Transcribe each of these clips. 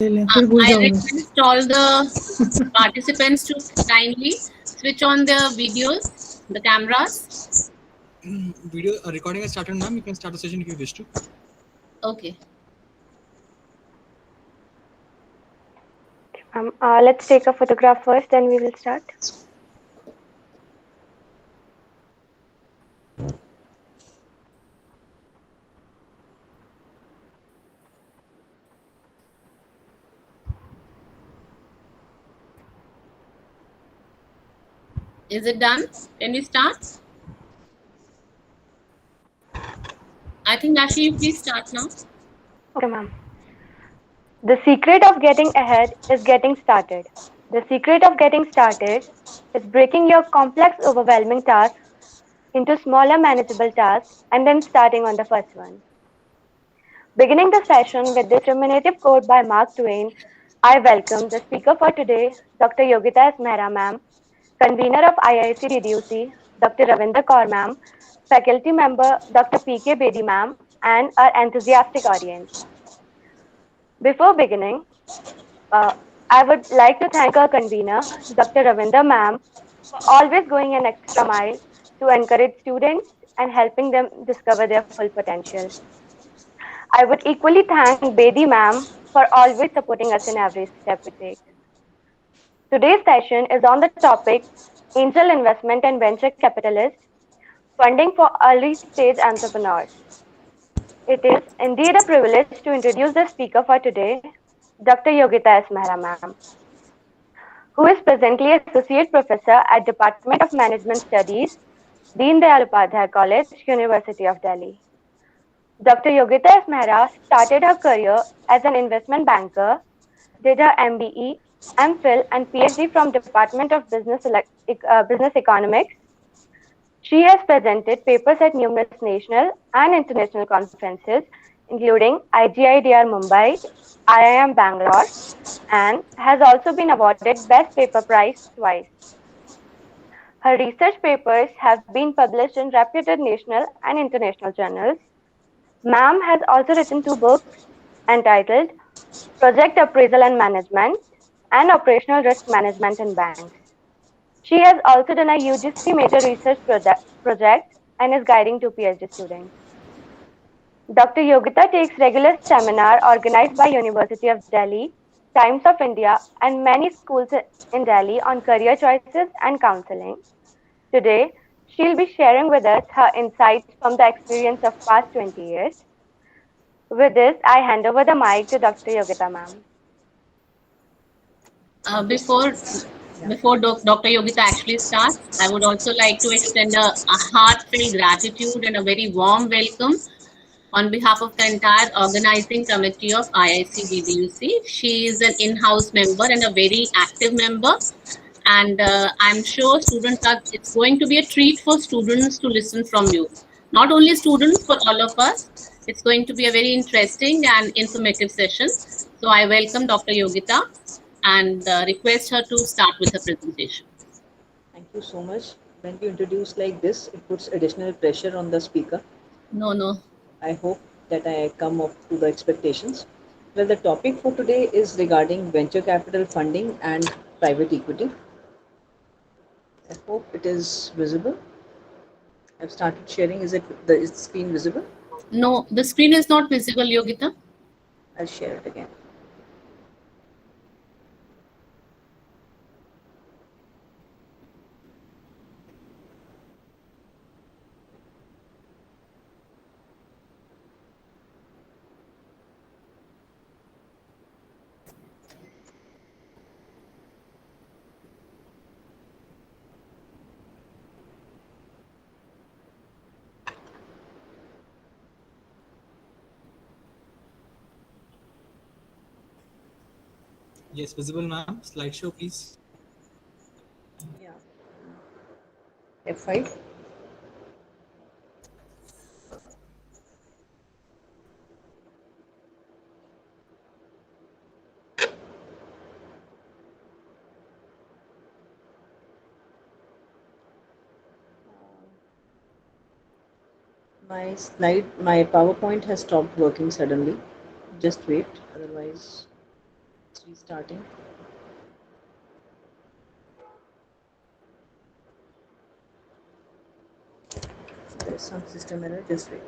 फिर भूल I जाऊंगी. request all the participants to kindly switch on their videos, the cameras. Video recording has started, ma'am. You can start the session if you wish to. Okay. Let's take a photograph first, then we will start. Is it done? Can we start? I think Rashi, please start now. Okay, ma'am. The secret of getting ahead is getting started. The secret of getting started is breaking your complex, overwhelming tasks into smaller, manageable tasks and then starting on the first one. Beginning the session with this ruminative quote by Mark Twain, I welcome the speaker for today, Dr. Yogita S. Mehra ma'am, convener of IIC DDUC, Dr. Ravinder Kaur ma'am, faculty member Dr. P.K. Bedi ma'am, and our enthusiastic audience. Before beginning, uh, I would like to thank our convener, Dr. Ravinder ma'am, for always going an extra mile to encourage students and helping them discover their full potential. I would equally thank Bedi ma'am for always supporting us in every step we take. Today's session is on the topic angel investment and venture capitalists, funding for early stage entrepreneurs. It is indeed a privilege to introduce the speaker for today, Dr. Yogita S. Mehra ma'am, who is presently Associate Professor at Department of Management Studies, Deen Dayal Upadhyay College, University of Delhi. Dr. Yogita S. Mehra started her career as an investment banker, did her MBE, MPhil, and PhD from Department of Business Economics. She has presented papers at numerous national and international conferences, including IGIDR Mumbai, IIM Bangalore, and has also been awarded Best Paper Prize twice. Her research papers have been published in reputed national and international journals. Ma'am has also written two books entitled Project Appraisal and Management and Operational Risk Management in Banks. She has also done a UGC major research project and is guiding two PhD students. Dr. Yogita takes regular seminar organized by University of Delhi, Times of India, and many schools in Delhi on career choices and counseling. Today, she'll be sharing with us her insights from the experience of past 20 years. With this, I hand over the mic to Dr. Yogita ma'am. Uh, before Dr. Yogita actually starts, I would also like to extend a heartfelt gratitude and a very warm welcome on behalf of the entire organizing committee of IIC DDUC. She is an in-house member and a very active member. And I'm sure students are, it's going to be a treat for students to listen from you. Not only students, for all of us. It's going to be a very interesting and informative session. So I welcome Dr. Yogita and request her to start with her presentation. Thank you so much. When you introduce like this, it puts additional pressure on the speaker. No, no. I hope that I come up to the expectations. Well, the topic for today is regarding venture capital funding and private equity. I hope it is visible. I've started sharing. Is the screen visible? No, the screen is not visible, Yogita. I'll share it again. Yes, visible, ma'am. Slideshow, please. Yeah. F5. My PowerPoint has stopped working suddenly. Just wait, otherwise. Restarting. There's some system error, just wait.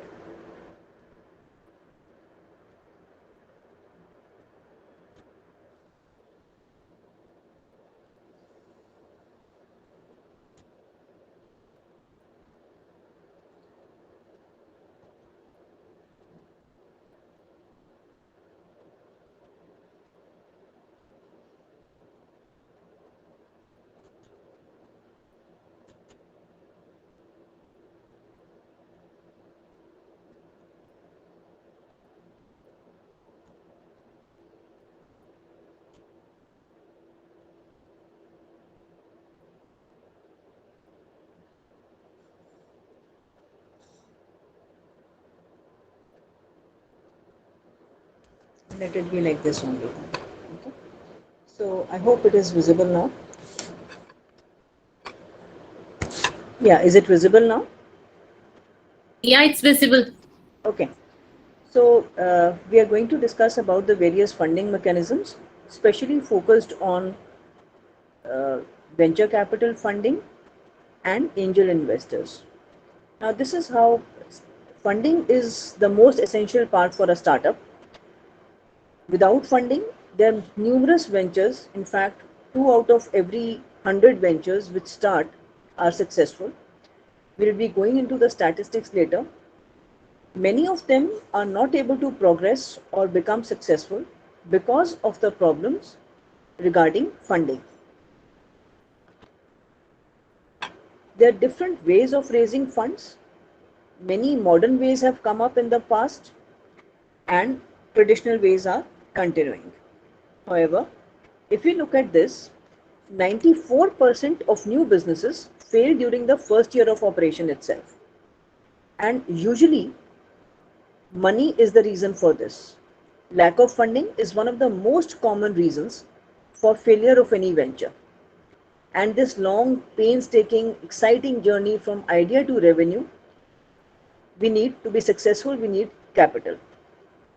Let it be like this only. Okay. So I hope it is visible now. Yeah, is it visible now? Yeah, it's visible. Okay. So we are going to discuss about the various funding mechanisms, especially focused on uh, venture capital funding and angel investors. Now, this is how funding is the most essential part for a startup. Without funding, there are numerous ventures. In fact, 2 out of every 100 ventures which start are successful. We'll be going into the statistics later. Many of them are not able to progress or become successful because of the problems regarding funding. There are different ways of raising funds. Many modern ways have come up in the past, and traditional ways are continuing. However, if you look at this, 94% of new businesses fail during the first year of operation itself. And usually, money is the reason for this. Lack of funding is one of the most common reasons for failure of any venture. And this long, painstaking, exciting journey from idea to revenue, we need to be successful, we need capital.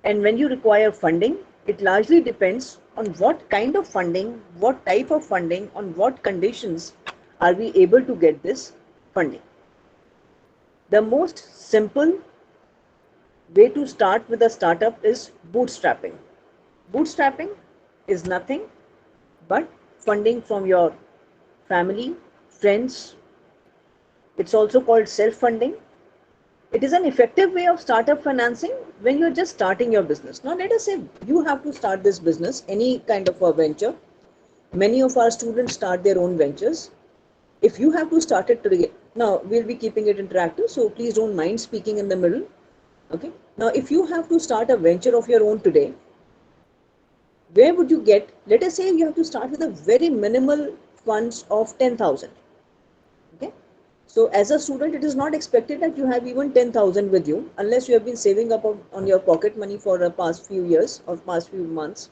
And when you require funding, it largely depends on what kind of funding, what type of funding, on what conditions are we able to get this funding. The most simple way to start with a startup is bootstrapping. Bootstrapping is nothing but funding from your family, friends. It's also called self-funding. It is an effective way of startup financing when you're just starting your business. Now, let us say you have to start this business, any kind of a venture. Many of our students start their own ventures. If you have to start it today, now we'll be keeping it interactive, so please don't mind speaking in the middle. Okay. Now, if you have to start a venture of your own today, where would you get? Let us say you have to start with a very minimal funds of 10,000. Okay. So as a student, it is not expected that you have even 10,000 with you unless you have been saving up on your pocket money for the past few years or past few months.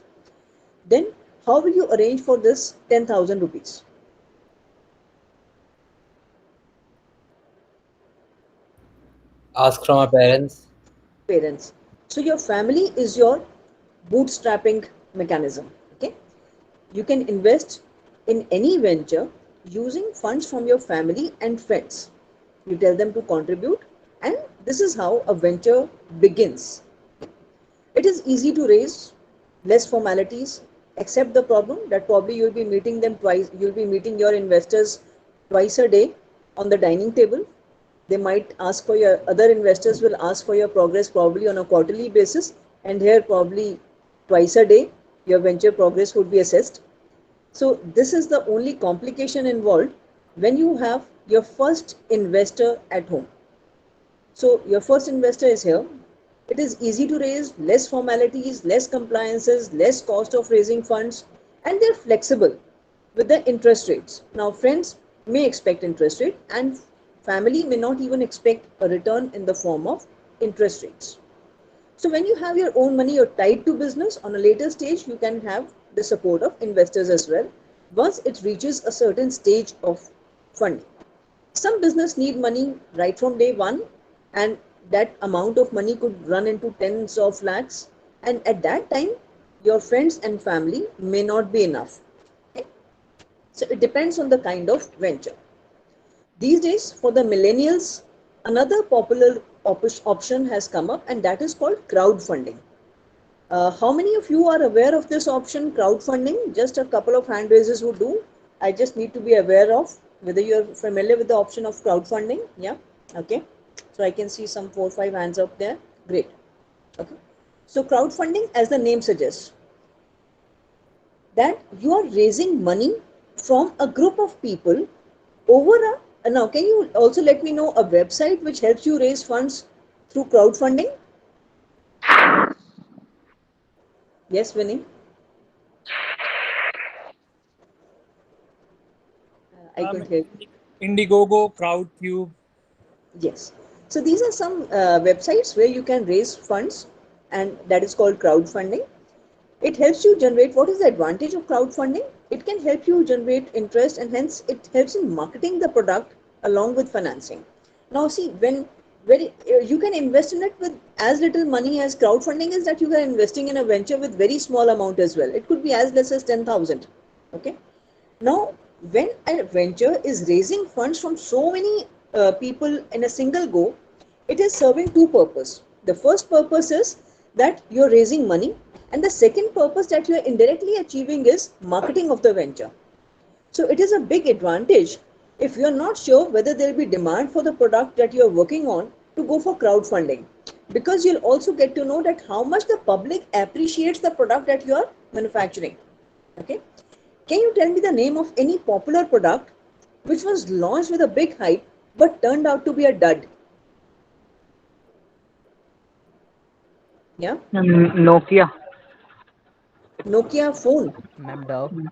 Then how will you arrange for this 10,000 rupees? Ask from our parents. Parents. So your family is your bootstrapping mechanism. Okay. You can invest in any venture using funds from your family and friends. You tell them to contribute, and this is how a venture begins. It is easy to raise, less formalities, except the problem that probably you'll be meeting them twice, you'll be meeting your investors twice a day on the dining table. They might ask for your, other investors will ask for your progress probably on a quarterly basis, and here probably twice a day, your venture progress would be assessed. So this is the only complication involved when you have your first investor at home. So your first investor is here. It is easy to raise, less formalities, less compliances, less cost of raising funds, and they're flexible with the interest rates. Now, friends may expect interest rate, and family may not even expect a return in the form of interest rates. So when you have your own money, you're tied to business. On a later stage, you can have the support of investors as well once it reaches a certain stage of funding. Some business need money right from day one, and that amount of money could run into tens of lakhs. And at that time, your friends and family may not be enough. Okay? So it depends on the kind of venture. These days, for the millennials, another popular option has come up, and that is called crowdfunding. How many of you are aware of this option, crowdfunding? Just a couple of hand raises would do. I just need to be aware of whether you're familiar with the option of crowdfunding. Yeah, okay. So I can see some 4 or 5 hands up there. Great. Okay. So crowdfunding, as the name suggests, that you are raising money from a group of people over a. Now, can you also let me know a website which helps you raise funds through crowdfunding? Yes, Vinny? I couldn't hear you. Indiegogo, Crowdcube. Yes. So these are some websites where you can raise funds, and that is called crowdfunding. It helps you generate. What is the advantage of crowdfunding? It can help you generate interest, and hence it helps in marketing the product along with financing. Now, see, when very you can invest in it with as little money as crowdfunding is, that you are investing in a venture with very small amount as well. It could be as less as 10,000. Okay. Now, when a venture is raising funds from so many people in a single go, it is serving two purposes. The first purpose is that you're raising money, and the second purpose that you're indirectly achieving is marketing of the venture. So it is a big advantage if you're not sure whether there will be demand for the product that you're working on to go for crowdfunding, because you'll also get to know that how much the public appreciates the product that you are manufacturing. Okay. Can you tell me the name of any popular product which was launched with a big hype but turned out to be a dud? Yeah, Nokia. Nokia phone. Ma'am, Dove.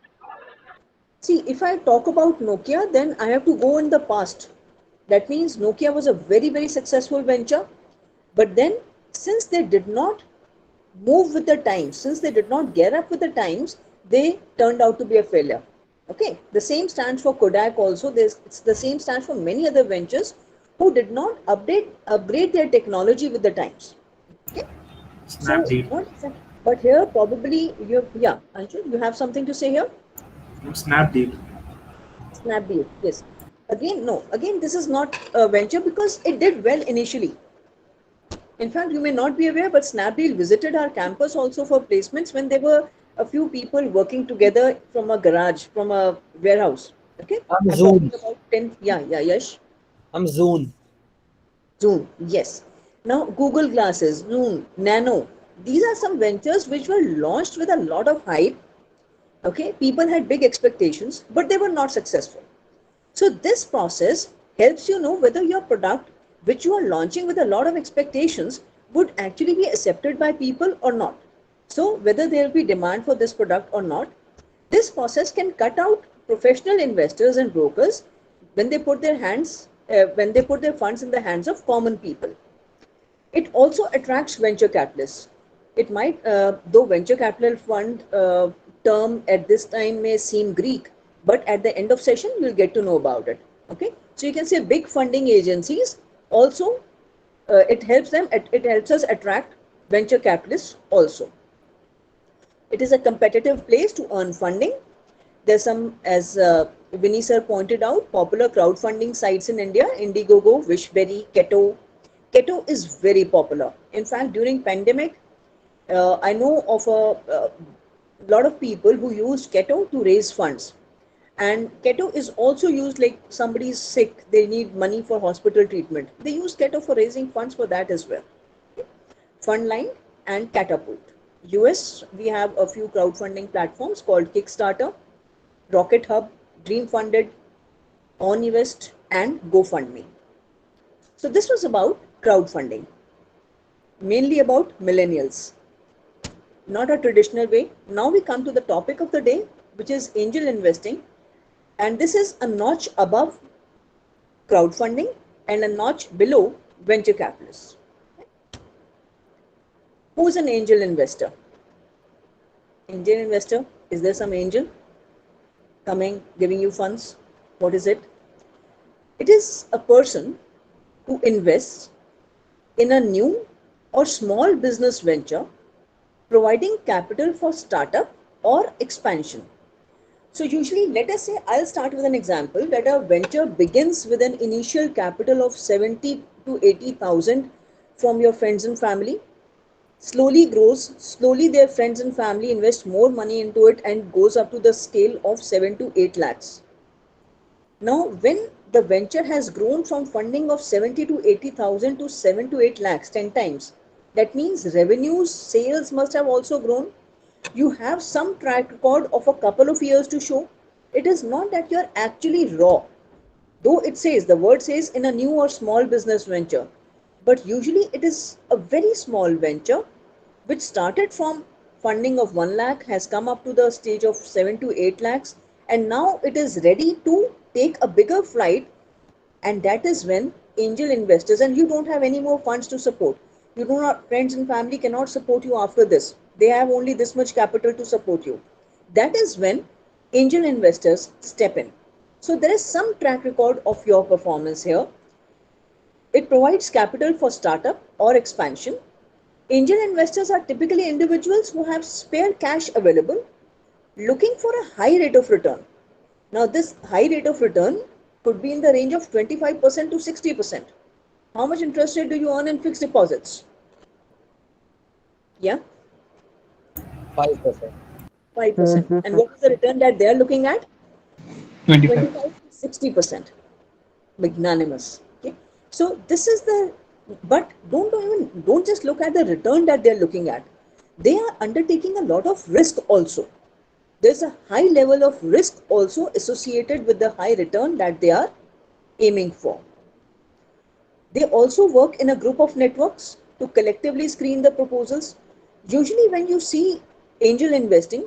See, if I talk about Nokia, then I have to go in the past. That means Nokia was a very, very successful venture. But then, since they did not move with the times, since they did not get up with the times, they turned out to be a failure. Okay, the same stands for Kodak also. It's the same stands for many other ventures who did not upgrade their technology with the times. Okay, so Snapdeal. not exactly, but here probably yeah, Anshul, you have something to say here? Snapdeal. Snapdeal, yes. Again, no, again, this is not a venture because it did well initially. In fact, you may not be aware, but Snapdeal visited our campus also for placements when there were a few people working together from a garage, from a warehouse. Okay, I'm I'm talking Zoom. about 10. Yeah, yeah, yes. I'm Zoom. Zoom, yes. Now, Google Glasses, Zoom, Nano. These are some ventures which were launched with a lot of hype. Okay, people had big expectations, but they were not successful. So this process helps you know whether your product, which you are launching with a lot of expectations, would actually be accepted by people or not. So whether there will be demand for this product or not. This process can cut out professional investors and brokers when they put when they put their funds in the hands of common people. It also attracts venture capitalists. It might, though venture capital fund term at this time may seem Greek, but at the end of session, you'll get to know about it. Okay. So you can say big funding agencies also, it helps us attract venture capitalists also. It is a competitive place to earn funding. There's some, as Vinny sir pointed out, popular crowdfunding sites in India, Indiegogo, Wishberry, Keto. Keto is very popular. In fact, during pandemic, I know of a lot of people who used Keto to raise funds. And Keto is also used like somebody is sick, they need money for hospital treatment. They use Keto for raising funds for that as well. Fundline and Catapult. US, we have a few crowdfunding platforms called Kickstarter, Rocket Hub, Dream Funded, Onivest, and GoFundMe. So this was about crowdfunding, mainly about millennials. Not a traditional way. Now we come to the topic of the day, which is angel investing. And this is a notch above crowdfunding and a notch below venture capitalists. Who is an angel investor? Angel investor, is there some angel coming, giving you funds? What is it? It is a person who invests in a new or small business venture providing capital for startup or expansion. So usually, let us say, I'll start with an example that a venture begins with an initial capital of 70 to 80,000 from your friends and family, slowly grows, slowly their friends and family invest more money into it and goes up to the scale of 7 to 8 lakhs. Now, when the venture has grown from funding of 70 to 80,000 to 7 to 8 lakhs, 10 times, that means revenues, sales must have also grown. You have some track record of a couple of years to show. It is not that you're actually raw, though it says, the word says in a new or small business venture, but usually it is a very small venture which started from funding of 1 lakh, has come up to the stage of 7 to 8 lakhs, and now it is ready to take a bigger flight. And that is when angel investors, and you don't have any more funds to support, you do not, friends and family cannot support you after this, they have only this much capital to support you. That is when angel investors step in. So there is some track record of your performance here. It provides capital for startup or expansion. Angel investors are typically individuals who have spare cash available, looking for a high rate of return. Now, this high rate of return could be in the range of 25% to 60%. How much interest rate do you earn in fixed deposits? Yeah, 5%. 5%. And what is the return that they are looking at? 25. 25 to 60%. Magnanimous. Okay. So this is the, but don't just look at the return that they're looking at. They are undertaking a lot of risk also. There's a high level of risk also associated with the high return that they are aiming for. They also work in a group of networks to collectively screen the proposals. Usually when you see angel investing,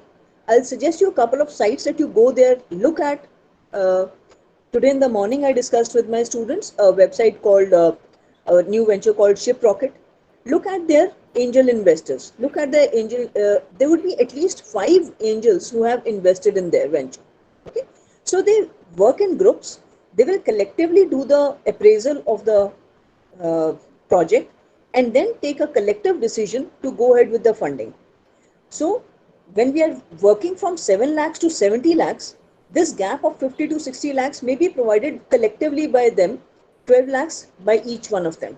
I'll suggest you a couple of sites that you go there, look at. Today in the morning, I discussed with my students a website called, a new venture called ShipRocket. Look at their angel investors. Look at the angel, there would be at least 5 angels who have invested in their venture. Okay. So they work in groups. They will collectively do the appraisal of the project and then take a collective decision to go ahead with the funding. So when we are working from 7 lakhs to 70 lakhs, this gap of 50 to 60 lakhs may be provided collectively by them, 12 lakhs by each one of them.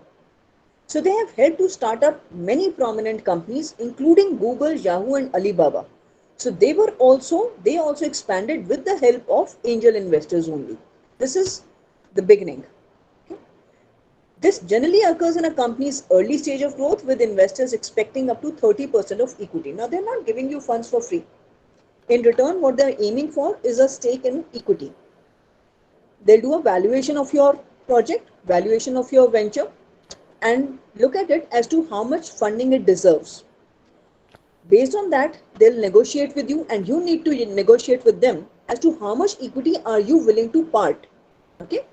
So they have helped to start up many prominent companies, including Google, Yahoo, and Alibaba. So they also expanded with the help of angel investors only. This is the beginning. This generally occurs in a company's early stage of growth with investors expecting up to 30% of equity. Now, they're not giving you funds for free. In return, what they're aiming for is a stake in equity. They'll do a valuation of your project, valuation of your venture, and look at it as to how much funding it deserves. Based on that, they'll negotiate with you, and you need to negotiate with them as to how much equity are you willing to part. Okay?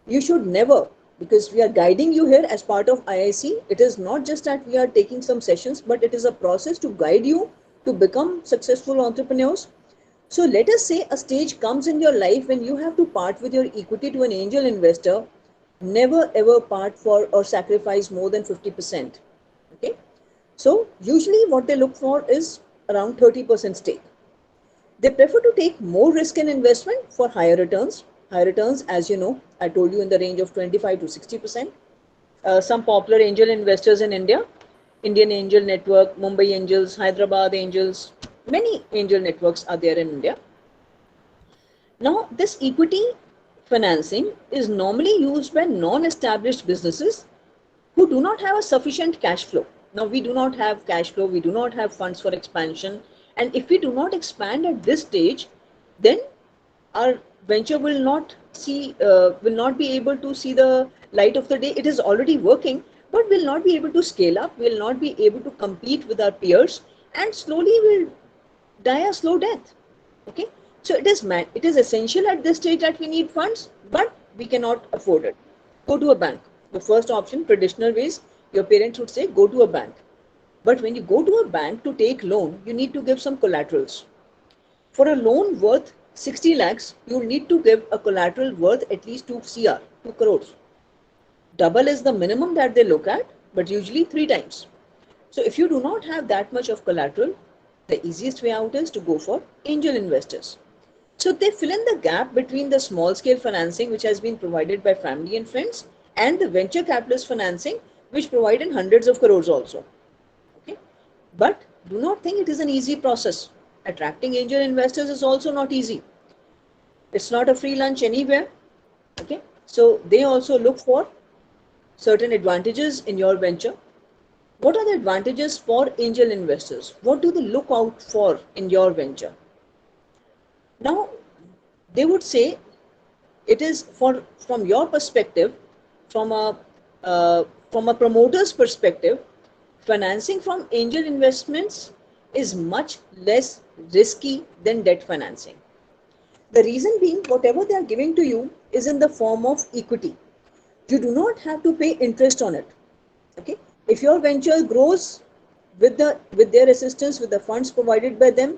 You should never, because we are guiding you here as part of IIC, it is not just that we are taking some sessions, but it is a process to guide you to become successful entrepreneurs. So let us say a stage comes in your life when you have to part with your equity to an angel investor. Never ever part for or sacrifice more than 50%. Okay. So usually what they look for is around 30% stake. They prefer to take more risk in investment for higher returns. Higher returns, as you know, I told you in the range of 25 to 60%. Some popular angel investors in India, Indian Angel Network, Mumbai Angels, Hyderabad Angels, many angel networks are there in India. Now, this equity financing is normally used by non-established businesses who do not have a sufficient cash flow. Now, we do not have cash flow, we do not have funds for expansion, and if we do not expand at this stage, then our venture will not be able to see the light of the day. It is already working, but will not be able to scale up, will not be able to compete with our peers, and slowly will die a slow death. Okay, so it is essential at this stage that we need funds, but we cannot afford it. Go to a bank. The first option, traditional ways, your parents would say go to a bank. But when you go to a bank to take loan, you need to give some collaterals. For a loan worth 60 lakhs, you need to give a collateral worth at least 2 crores. Double is the minimum that they look at, but usually 3 times. So if you do not have that much of collateral, the easiest way out is to go for angel investors. So they fill in the gap between the small scale financing which has been provided by family and friends and the venture capitalist financing which provide in hundreds of crores also. Okay, but do not think it is an easy process. Attracting angel investors is also not easy. It's not a free lunch anywhere. Okay, so they also look for certain advantages in your venture. What are the advantages for angel investors? What do they look out for in your venture? Now, they would say it is from your perspective, from a promoter's perspective, financing from angel investments is much less risky than debt financing. The reason being, whatever they are giving to you is in the form of equity. You do not have to pay interest on it. Okay, if your venture grows with their assistance, with the funds provided by them,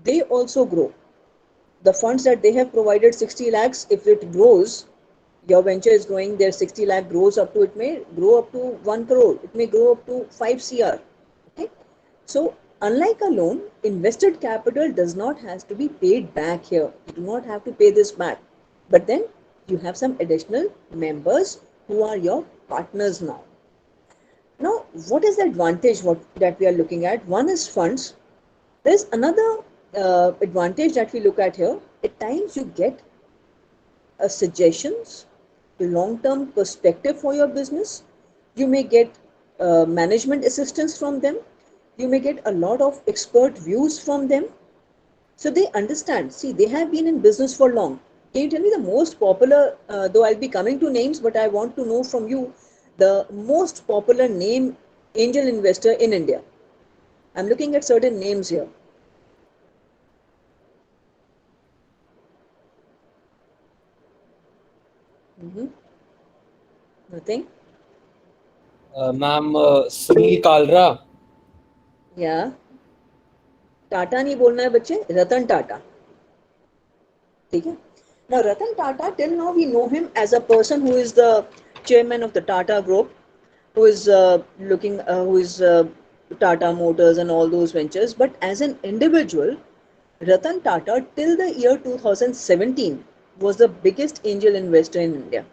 they also grow. The funds that they have provided, 60 lakhs, if it grows, your venture is growing, their 60 lakh grows up to, it may grow up to 1 crore, it may grow up to 5 cr. Okay, so unlike a loan, invested capital does not have to be paid back here. You do not have to pay this back, but then you have some additional members who are your partners now. Now, what is the advantage that we are looking at? One is funds. There's another advantage that we look at here. At times you get suggestions, long-term perspective for your business. You may get management assistance from them. You may get a lot of expert views from them. So they understand. See, they have been in business for long. Can you tell me the most popular, though I'll be coming to names, but I want to know from you the most popular name angel investor in India. I'm looking at certain names here. Nothing? Ma'am, Sunil Kalra. Yeah. Tata नहीं बोलना है बच्चे, रतन टाटा. ठीक है. Now Ratan Tata, till now we know him as a person who is the chairman of the Tata Group, who is Tata Motors and all those ventures. But as an individual, Ratan Tata till the year 2017 was the biggest angel investor in India.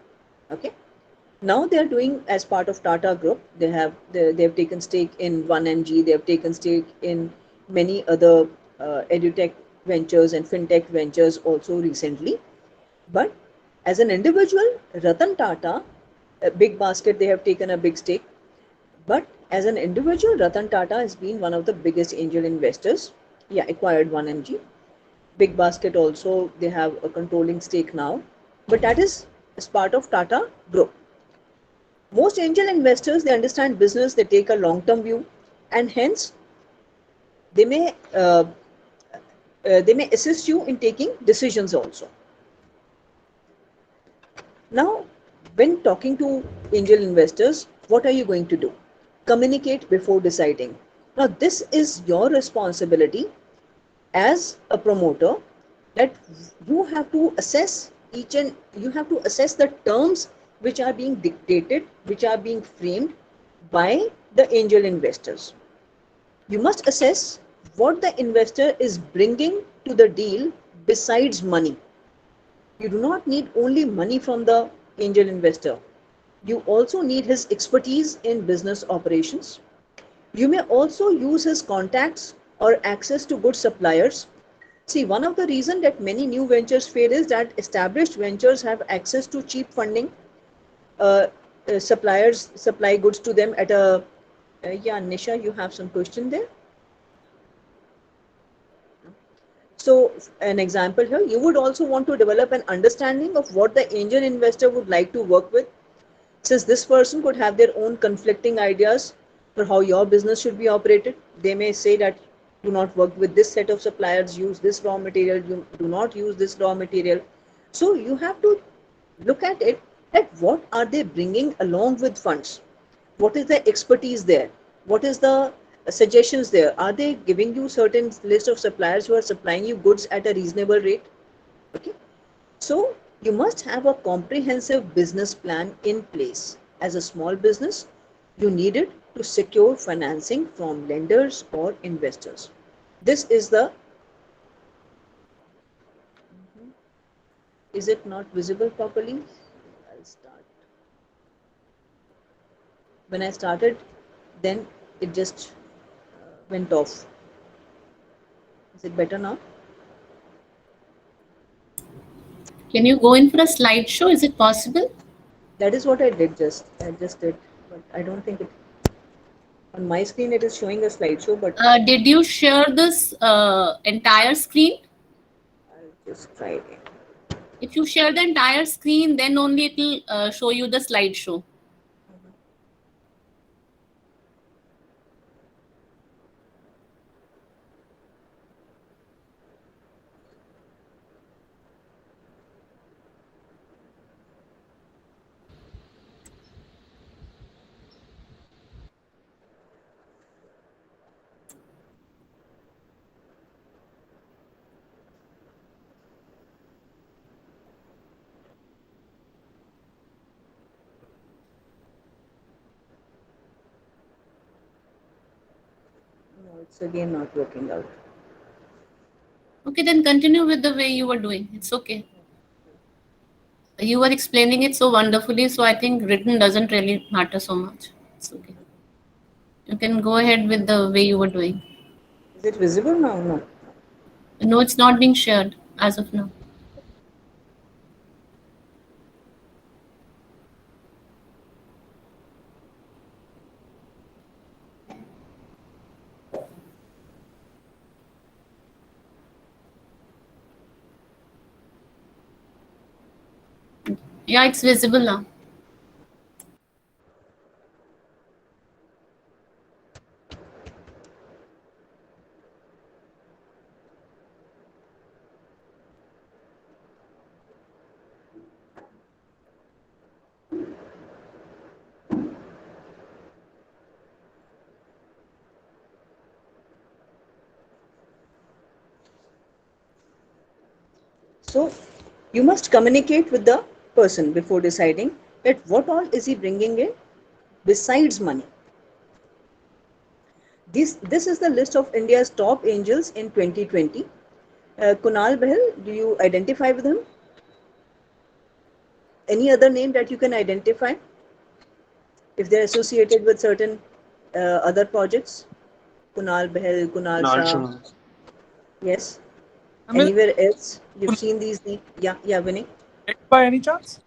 Okay. Now they are doing as part of Tata Group. They have taken stake in 1mg. They have taken stake in many other edutech ventures and fintech ventures also recently. But as an individual, Ratan Tata, Big Basket, they have taken a big stake. But as an individual, Ratan Tata has been one of the biggest angel investors. Yeah, acquired 1mg. Big Basket also, they have a controlling stake now. But that is as part of Tata Group. Most angel investors, they understand business, they take a long-term view, and hence they may assist you in taking decisions also. Now, when talking to angel investors, what are you going to do? Communicate before deciding. Now, this is your responsibility as a promoter, that you have to assess the terms which are being dictated, which are being framed by the angel investors. You must assess what the investor is bringing to the deal besides money. You do not need only money from the angel investor. You also need his expertise in business operations. You may also use his contacts or access to good suppliers. See, one of the reasons that many new ventures fail is that established ventures have access to cheap funding. Suppliers supply goods to them at a... yeah, Nisha, you have some question there? So an example here, you would also want to develop an understanding of what the angel investor would like to work with. Since this person could have their own conflicting ideas for how your business should be operated. They may say that do not work with this set of suppliers, use this raw material, you do not use this raw material. So you have to look at it, that what are they bringing along with funds? What is the expertise there? What is the suggestions there? Are they giving you certain list of suppliers who are supplying you goods at a reasonable rate? Okay. So you must have a comprehensive business plan in place. As a small business, You need it to secure financing from lenders or investors. This is the, is it not visible properly? I'll start. When I started, then it just went off. Is it better now? Can you go in for a slideshow? Is it possible? That is what I did just. I just did, but I don't think it. On my screen, it is showing a slideshow, but Did you share this entire screen? I'll just try again. If you share the entire screen, then only it will show you the slideshow. No, it's again not working out. Okay, then continue with the way you were doing. It's okay. You were explaining it so wonderfully, so I think written doesn't really matter so much. It's okay. You can go ahead with the way you were doing. Is it visible now? No. No, it's not being shared as of now. Yeah, it's visible now. So you must communicate with the person before deciding that what all is he bringing in besides money. This is the list of India's top angels in 2020. Kunal Bahal, do you identify with him? Any other name that you can identify if they're associated with certain other projects? Kunal Bahal, Kunal Shah. Yes. Amil, Anywhere else you've seen these names? Yeah, Vinay. by any chance?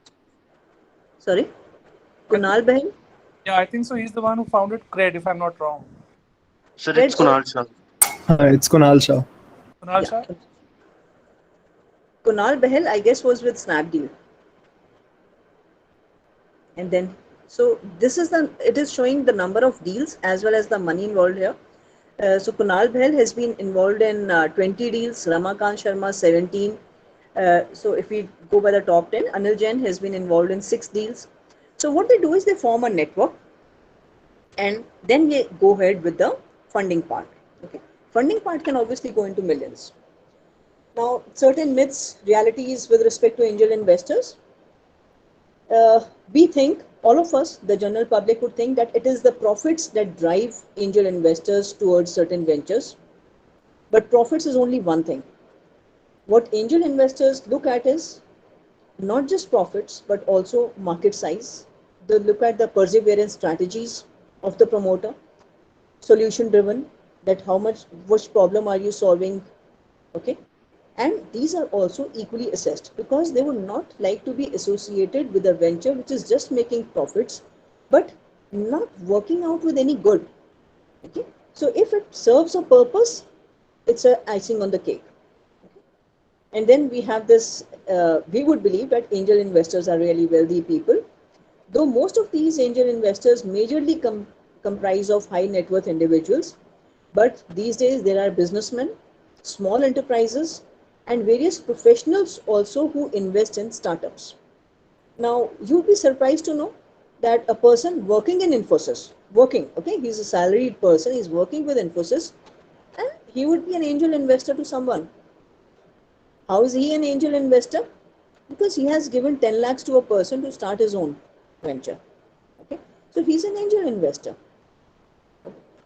Sorry, I think, Kunal Bahal. yeah, I think so. He's the one who founded Cred, if I'm not wrong. Sir, Red. it's Kunal Shah. It's Kunal Shah. Kunal Yeah. Shah? Kunal Bahal, I guess, was with Snapdeal. And then, so this is the, it is showing the number of deals as well as the money involved here. So Kunal Bahal has been involved in 20 deals, Ramakant Sharma 17. So if we go by the top 10, Anil Jain has been involved in 6 deals. So what they do is they form a network and then they go ahead with the funding part. Okay, funding part can obviously go into millions. Now, certain myths, realities with respect to angel investors. We think, all of us, the general public would think that it is the profits that drive angel investors towards certain ventures. But profits is only one thing. What angel investors look at is not just profits, but also market size. They look at the perseverance strategies of the promoter, solution driven, that how much, which problem are you solving, okay? And these are also equally assessed because they would not like to be associated with a venture which is just making profits but not working out with any good. Okay, so if it serves a purpose, it's a icing on the cake. Okay? And then we have this. We would believe that angel investors are really wealthy people, though most of these angel investors majorly comprise of high net worth individuals. But these days there are businessmen, small enterprises, and various professionals also who invest in startups. Now, you'd be surprised to know that a person working in Infosys, okay, he's a salaried person, he's working with Infosys, and he would be an angel investor to someone. How is he an angel investor? Because he has given 10 lakhs to a person to start his own venture. Okay, So he's an angel investor.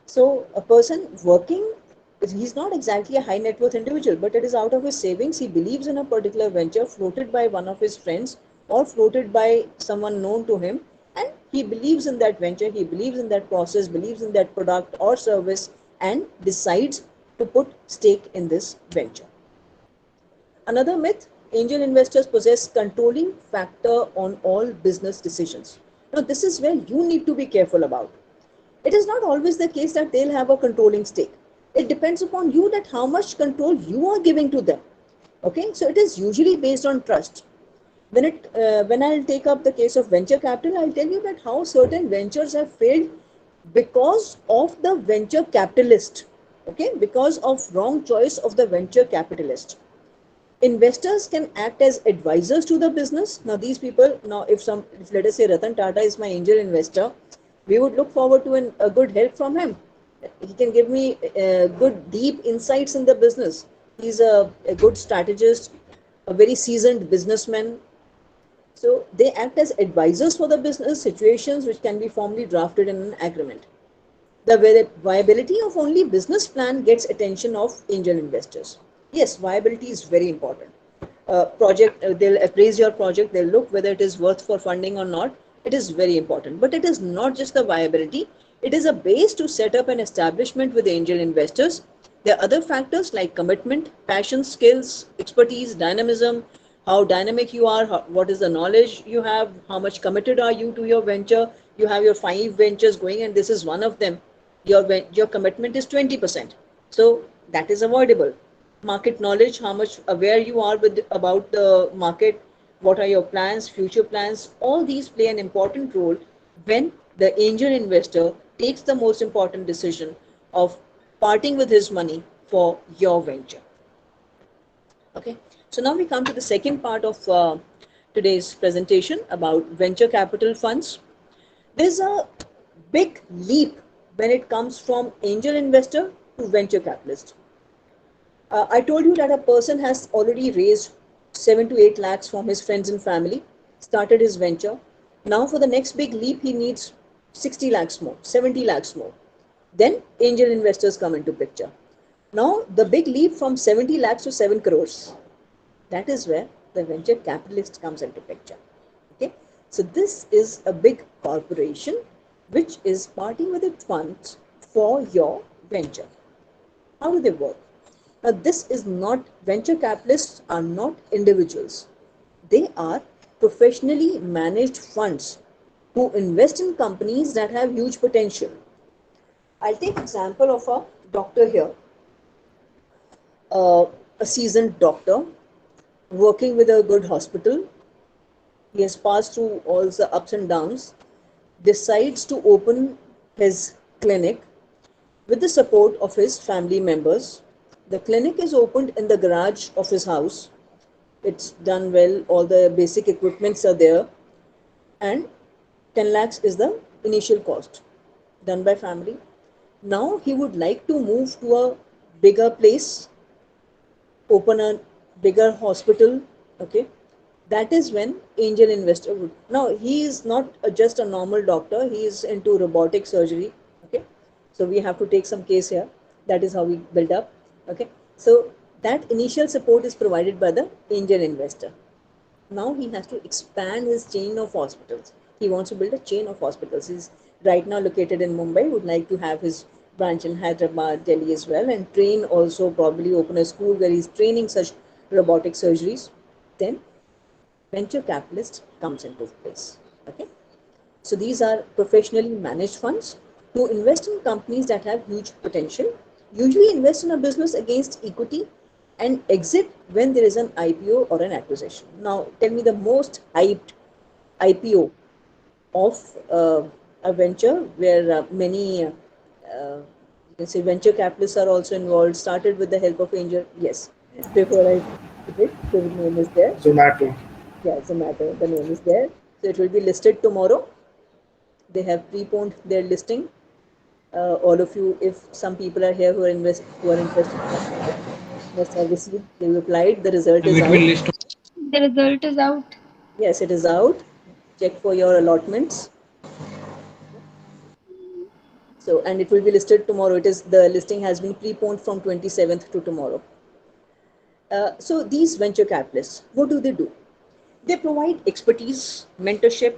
So a person working, he's not exactly a high net worth individual, but it is out of his savings. He believes in a particular venture floated by one of his friends or floated by someone known to him, and he believes in that venture, he believes in that process, believes in that product or service, and decides to put stake in this venture. Another myth, angel investors possess controlling factor on all business decisions. Now, this is where you need to be careful about. It is not always the case that they'll have a controlling stake. It depends upon you that how much control you are giving to them. Okay, so it is usually based on trust. When I'll take up the case of venture capital, I'll tell you that how certain ventures have failed because of the venture capitalist. Okay, because of wrong choice of the venture capitalist. Investors can act as advisors to the business. Now, these people, now if let us say Ratan Tata is my angel investor, we would look forward to a good help from him. He can give me good, deep insights in the business. He's a good strategist, a very seasoned businessman. So they act as advisors for the business situations which can be formally drafted in an agreement. The viability of only business plan gets attention of angel investors. Yes, viability is very important. They'll appraise your project, they'll look whether it is worth for funding or not. It is very important. But it is not just the viability, it is a base to set up an establishment with angel investors. There are other factors like commitment, passion, skills, expertise, dynamism, how dynamic you are, what is the knowledge you have, how much committed are you to your venture. You have your 5 ventures going, and this is one of them. Your commitment is 20%. So that is avoidable. Market knowledge, how much aware you are about the market, what are your plans, future plans, all these play an important role when the angel investor takes the most important decision of parting with his money for your venture. Okay, so now we come to the second part of today's presentation about venture capital funds. There's a big leap when it comes from angel investor to venture capitalist. I told you that a person has already raised 7 to 8 lakhs from his friends and family, started his venture. Now for the next big leap, he needs 60 lakhs more, 70 lakhs more. Then angel investors come into picture. Now the big leap from 70 lakhs to 7 crores, that is where the venture capitalist comes into picture. Okay, so this is a big corporation which is parting with its funds for your venture. How do they work? Now, this is not, venture capitalists are not individuals. They are professionally managed funds who invest in companies that have huge potential. I'll take example of a doctor here, a seasoned doctor working with a good hospital. He has passed through all the ups and downs, decides to open his clinic with the support of his family members. The clinic is opened in the garage of his house. It's done well, all the basic equipments are there, and 10 lakhs is the initial cost done by family. Now he would like to move to a bigger place, open a bigger hospital. Okay, that is when angel investor would. Now he is not just a normal doctor, he is into robotic surgery. Okay, so we have to take some case here. That is how we build up. Okay, so that initial support is provided by the angel investor. Now he has to expand his chain of hospitals. He wants to build a chain of hospitals. He's right now located in Mumbai, would like to have his branch in Hyderabad, Delhi as well, and train also, probably open a school where he's training such robotic surgeries. Then venture capitalist comes into place. Okay, so these are professionally managed funds who invest in companies that have huge potential, usually invest in a business against equity, and exit when there is an IPO or an acquisition. Now, tell me the most hyped IPO of a venture where many, you can say, venture capitalists are also involved, started with the help of angel. Yes, before I put it, the name is there. Zomato. Yeah, Zomato, the name is there. So it will be listed tomorrow. They have preponed their listing. All of you, if some people are here who are interested, must have received. They replied. The result is It will out. list. The result is out. Yes, it is out. Check for your allotments. So, and it will be listed tomorrow. The listing has been preponed from 27th to tomorrow. So these venture capitalists, what do? They provide expertise, mentorship,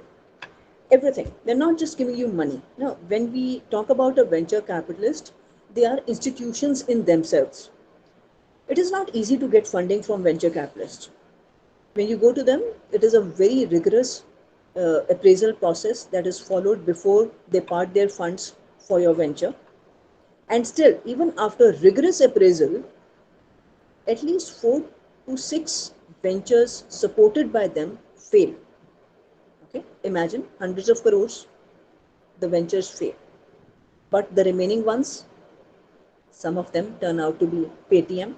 everything. They're not just giving you money. No, when we talk about a venture capitalist, they are institutions in themselves. It is not easy to get funding from venture capitalists. When you go to them, it is a very rigorous appraisal process that is followed before they part their funds for your venture. And still, even after rigorous appraisal, at least 4 to 6 ventures supported by them fail. Okay, imagine hundreds of crores, the ventures fail. But the remaining ones, some of them turn out to be Paytm,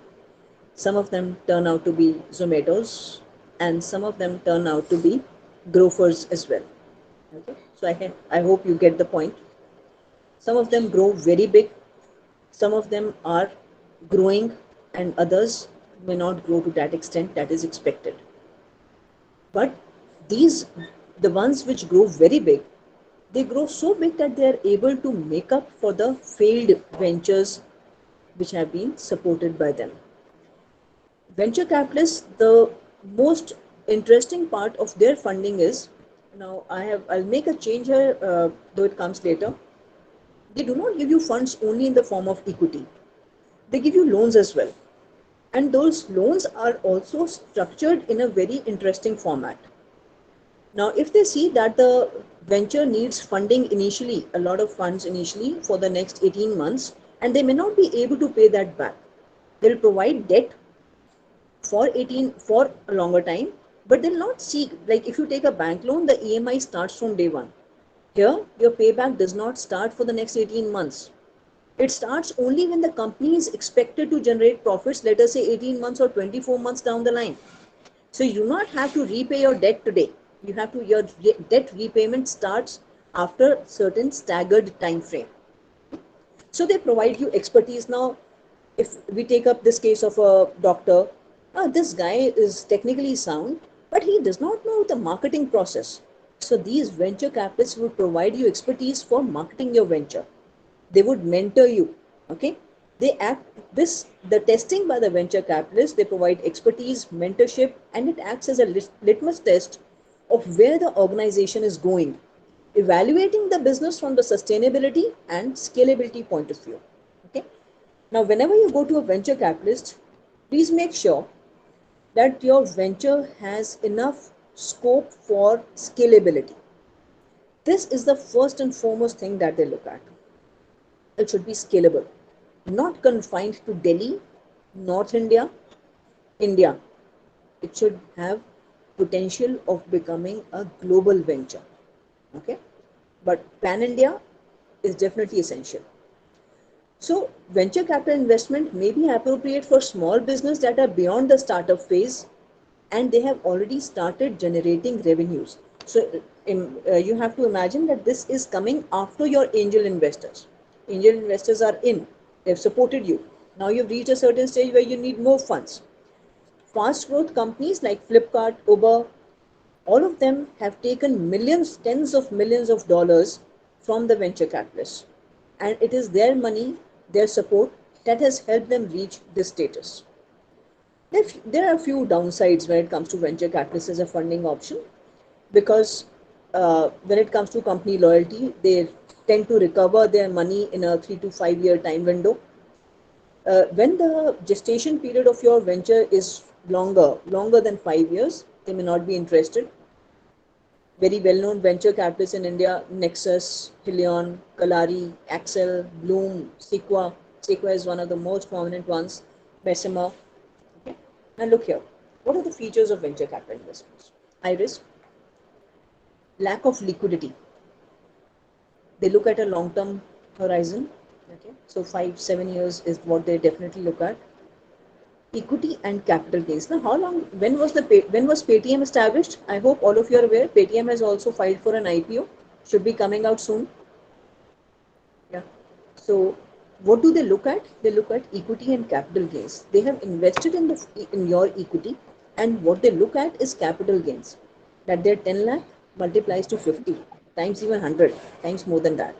some of them turn out to be Zomato's, and some of them turn out to be Grofers as well. Okay, so I hope you get the point. Some of them grow very big, some of them are growing, and others may not grow to that extent that is expected. But these, the ones which grow very big, they grow so big that they are able to make up for the failed ventures which have been supported by them. Venture capitalists, the most interesting part of their funding is, now I'll make a change here, though it comes later. They do not give you funds only in the form of equity. They give you loans as well. And those loans are also structured in a very interesting format. Now, if they see that the venture needs funding initially, a lot of funds initially for the next 18 months, and they may not be able to pay that back, they'll provide debt for a longer time, but they'll not seek, like if you take a bank loan, the EMI starts from day one. Here, your payback does not start for the next 18 months. It starts only when the company is expected to generate profits, let us say 18 months or 24 months down the line. So you do not have to repay your debt today. Your debt repayment starts after certain staggered time frame. So they provide you expertise. Now, if we take up this case of a doctor, this guy is technically sound, but he does not know the marketing process. So these venture capitalists would provide you expertise for marketing your venture. They would mentor you. Okay, the testing by the venture capitalists, they provide expertise, mentorship, and it acts as a litmus test of where the organization is going, evaluating the business from the sustainability and scalability point of view. Okay, now whenever you go to a venture capitalist, please make sure that your venture has enough scope for scalability. This is the first and foremost thing that they look at. It should be scalable, not confined to Delhi, North India, India. It should have potential of becoming a global venture. Okay, but pan India is definitely essential. So venture capital investment may be appropriate for small business that are beyond the startup phase and they have already started generating revenues. So you have to imagine that this is coming after your angel investors. Angel investors are in, they've supported you. Now you've reached a certain stage where you need more funds. Fast growth companies like Flipkart, Uber, all of them have taken millions, tens of millions of dollars from the venture capitalists. And it is their money, their support that has helped them reach this status. There are a few downsides when it comes to venture capitalists as a funding option because when it comes to company loyalty, they tend to recover their money in a 3 to 5 year time window. When the gestation period of your venture is longer than 5 years, they may not be interested. Very well-known venture capitalists in India, Nexus, Helion, Kalari, Axel, Bloom, Sequa. Sequa is one of the most prominent ones, Bessemer. Okay. Now look here. What are the features of venture capital investments? High risk, lack of liquidity. They look at a long-term horizon. Okay. So 5-7 years is what they definitely look at. Equity and capital gains. Now, when was Paytm established? I hope all of you are aware. Paytm has also filed for an IPO. Should be coming out soon. Yeah. So, what do they look at? They look at equity and capital gains. They have invested in your equity, and what they look at is capital gains. That their 10 lakh multiplies to 50 times, even 100 times more than that.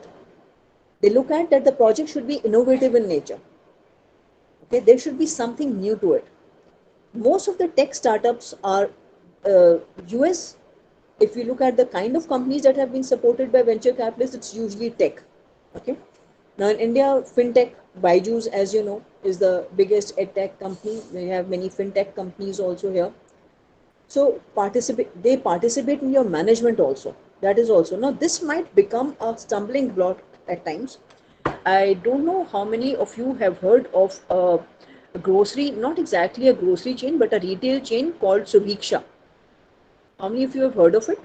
They look at that the project should be innovative in nature. Okay, there should be something new to it. Most of the tech startups are US. If you look at the kind of companies that have been supported by venture capitalists, it's usually tech. Okay. Now in India, fintech, Byju's, as you know, is the biggest edtech company. We have many fintech companies also here. So they participate in your management also. That is also. Now this might become a stumbling block at times. I don't know how many of you have heard of a grocery, not exactly a grocery chain, but a retail chain called Subhiksha. How many of you have heard of it?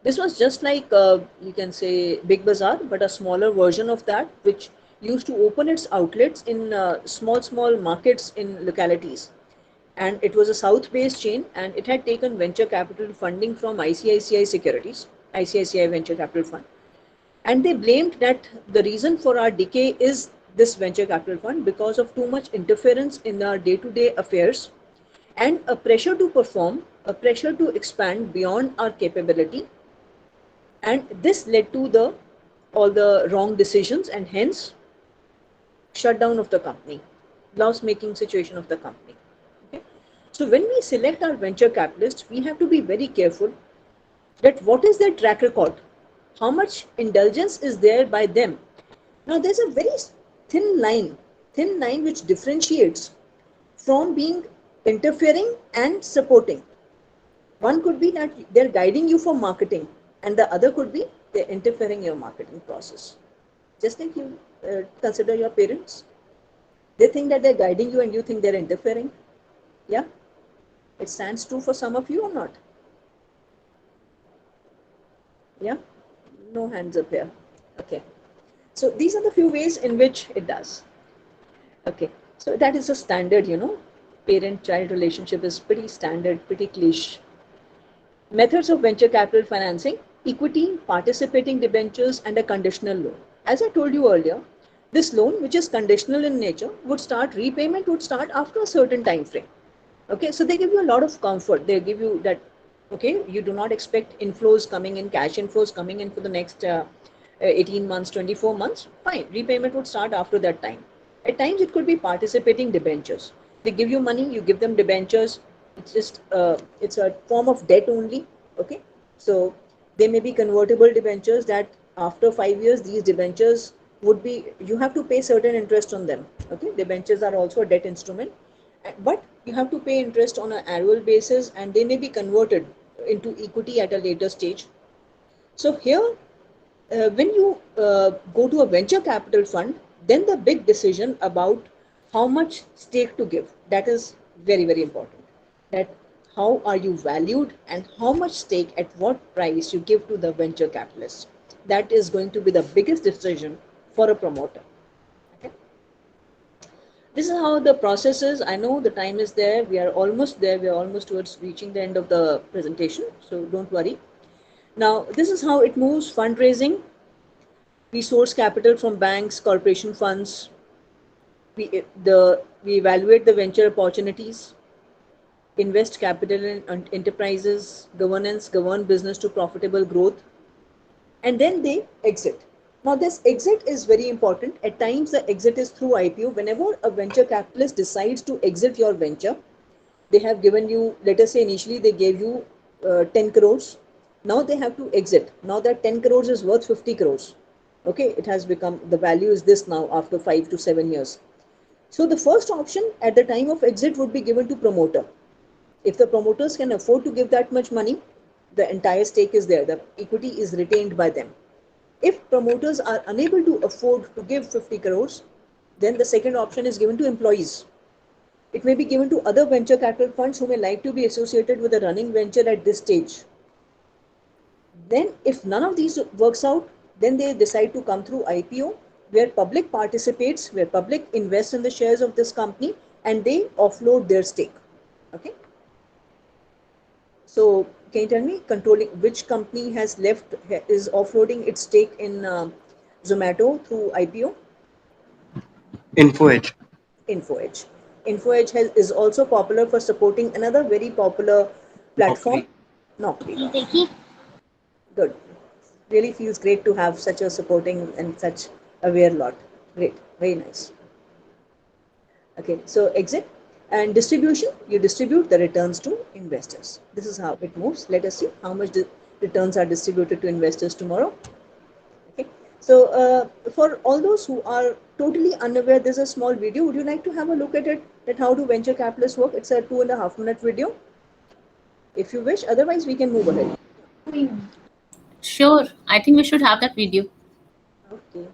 This was just like, you can say, Big Bazaar, but a smaller version of that, which used to open its outlets in small markets in localities. And it was a South-based chain, and it had taken venture capital funding from ICICI Securities, ICICI Venture Capital Fund. And they blamed that the reason for our decay is this venture capital fund because of too much interference in our day-to-day affairs and a pressure to perform, a pressure to expand beyond our capability. And this led to all the wrong decisions and hence shutdown of the company, loss making situation of the company. Okay? So when we select our venture capitalists, we have to be very careful that what is their track record, how much indulgence is there by them. Now there's a very thin line which differentiates from being interfering and supporting. One could be that they're guiding you for marketing, and the other could be they're interfering in your marketing process. Just like you consider your parents. They think that they're guiding you and you think they're interfering. Yeah? It stands true for some of you or not? Yeah? No hands up here. Okay. So these are the few ways in which it does. Okay. So that is a standard, parent-child relationship is pretty standard, pretty cliche. Methods of venture capital financing: equity, participating debentures, and a conditional loan. As I told you earlier, this loan, which is conditional in nature, repayment would start after a certain time frame. Okay, so they give you a lot of comfort. They give you that, okay, you do not expect inflows coming in, cash inflows coming in for the next 18 months, 24 months. Fine, repayment would start after that time. At times, it could be participating debentures. They give you money, you give them debentures. It's just, it's a form of debt only. Okay, so they may be convertible debentures that after 5 years, these debentures would be, you have to pay certain interest on them. Okay, debentures are also a debt instrument, but you have to pay interest on an annual basis and they may be converted into equity at a later stage. So here, when you go to a venture capital fund, then the big decision about how much stake to give, that is very, very important. That how are you valued and how much stake at what price you give to the venture capitalist. That is going to be the biggest decision for a promoter. Okay? This is how the process is. I know the time is there. We are almost there. We are almost towards reaching the end of the presentation. So don't worry. Now, this is how it moves. Fundraising. We source capital from banks, corporation funds. We evaluate the venture opportunities, invest capital in enterprises, govern business to profitable growth, and then they exit. Now, this exit is very important. At times, the exit is through IPO. Whenever a venture capitalist decides to exit your venture, they have given you, let us say initially they gave you 10 crores. Now they have to exit. Now that 10 crores is worth 50 crores. Okay, it has become, the value is this now after 5 to 7 years. So the first option at the time of exit would be given to promoter. If the promoters can afford to give that much money, the entire stake is there. The equity is retained by them. If promoters are unable to afford to give 50 crores, then the second option is given to employees. It may be given to other venture capital funds who may like to be associated with a running venture at this stage. Then if none of these works out, then they decide to come through IPO, where public participates, where public invests in the shares of this company and they offload their stake. Okay. So can you tell me, controlling which company is offloading its stake in Zomato through IPO? InfoEdge. InfoEdge. InfoEdge is also popular for supporting another very popular platform, Naukri. Good. really feels great to have such a supporting and such aware lot. Great, very nice. Okay, so exit and distribution, you distribute the returns to investors. This is how it moves. Let us see how much returns are distributed to investors tomorrow. Okay, so for all those who are totally unaware, there's a small video. Would you like to have a look at it, at how do venture capitalists work? It's a 2.5 minute video. If you wish, otherwise we can move ahead. Sure, I think we should have that video. Okay.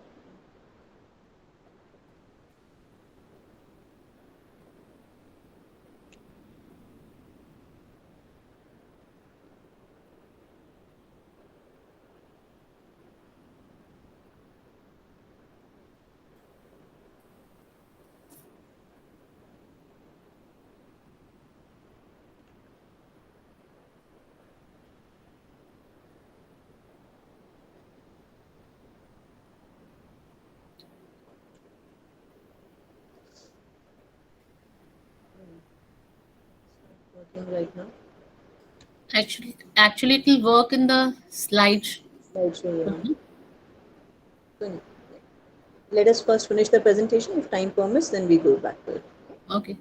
Working right now. Actually, it will work in the slide. Slideshow, yeah. So, let us first finish the presentation. If time permits, then we go back to it. Okay.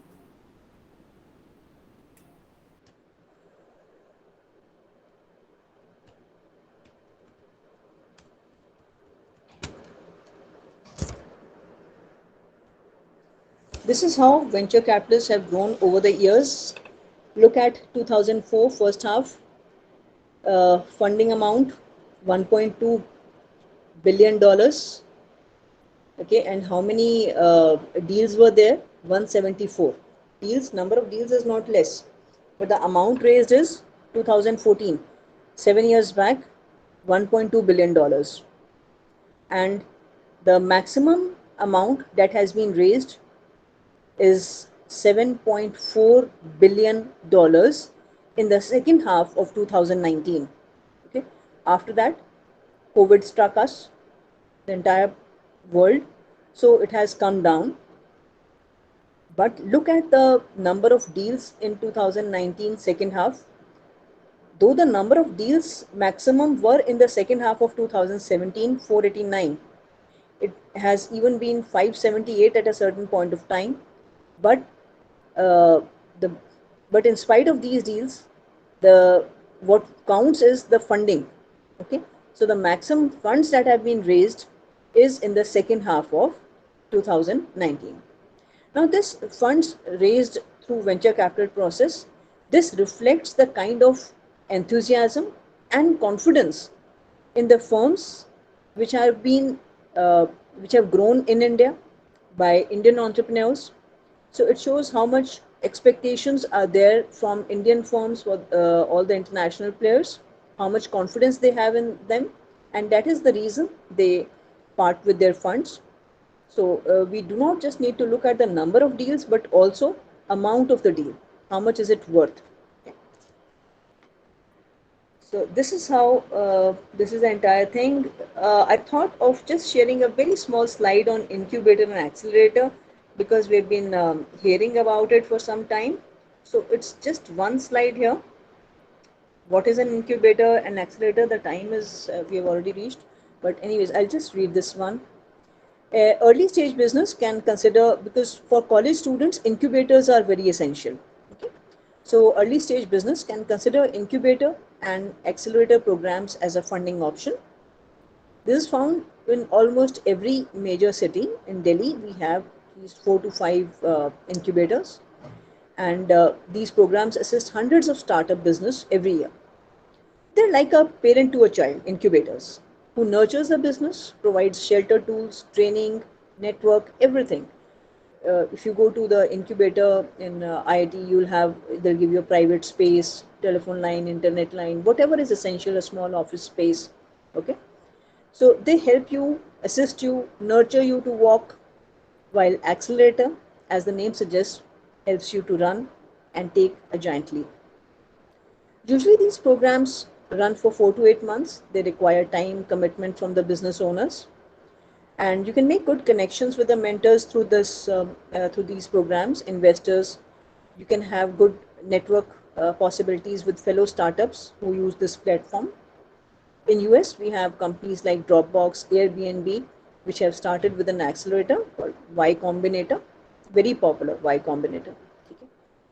This is how venture capitalists have grown over the years. Look at 2004 first half, funding amount $1.2 billion. Okay, and how many deals were there? 174 deals. Number of deals is not less, but the amount raised is 2014, 7 years back, $1.2 billion. And the maximum amount that has been raised is $7.4 billion in the second half of 2019. Okay, after that, COVID struck us, the entire world, so it has come down. But look at the number of deals in 2019 second half. Though the number of deals maximum were in the second half of 2017, 489, it has even been 578 at a certain point of time. But uh, the but in spite of these deals, the what counts is the funding. Okay, so the maximum funds that have been raised is in the second half of 2019. Now, this funds raised through venture capital process, this reflects the kind of enthusiasm and confidence in the firms which have been which have grown in India by Indian entrepreneurs. So it shows how much expectations are there from Indian firms for all the international players, how much confidence they have in them, and that is the reason they part with their funds. So we do not just need to look at the number of deals, but also amount of the deal. How much is it worth? So this is how this is the entire thing. I thought of just sharing a very small slide on incubator and accelerator because we've been hearing about it for some time. So it's just one slide here. What is an incubator and accelerator? The time is we have already reached. But anyways, I'll just read this one. Early stage business can consider, because for college students, incubators are very essential. Okay? So early stage business can consider incubator and accelerator programs as a funding option. This is found in almost every major city. In Delhi, we have at least 4 to 5 incubators, and these programs assist hundreds of startup business every year. They're like a parent to a child, incubators, who nurtures the business, provides shelter tools, training, network, everything. If you go to the incubator in IIT, they'll give you a private space, telephone line, internet line, whatever is essential, a small office space. Okay, so they help you, assist you, nurture you to walk, while accelerator, as the name suggests, helps you to run and take a giant leap. Usually these programs run for 4 to 8 months. They require time, commitment from the business owners, and you can make good connections with the mentors through through these programs, investors. You can have good network possibilities with fellow startups who use this platform. In US, we have companies like Dropbox, Airbnb, which have started with an accelerator called Y Combinator, very popular Y Combinator. Okay.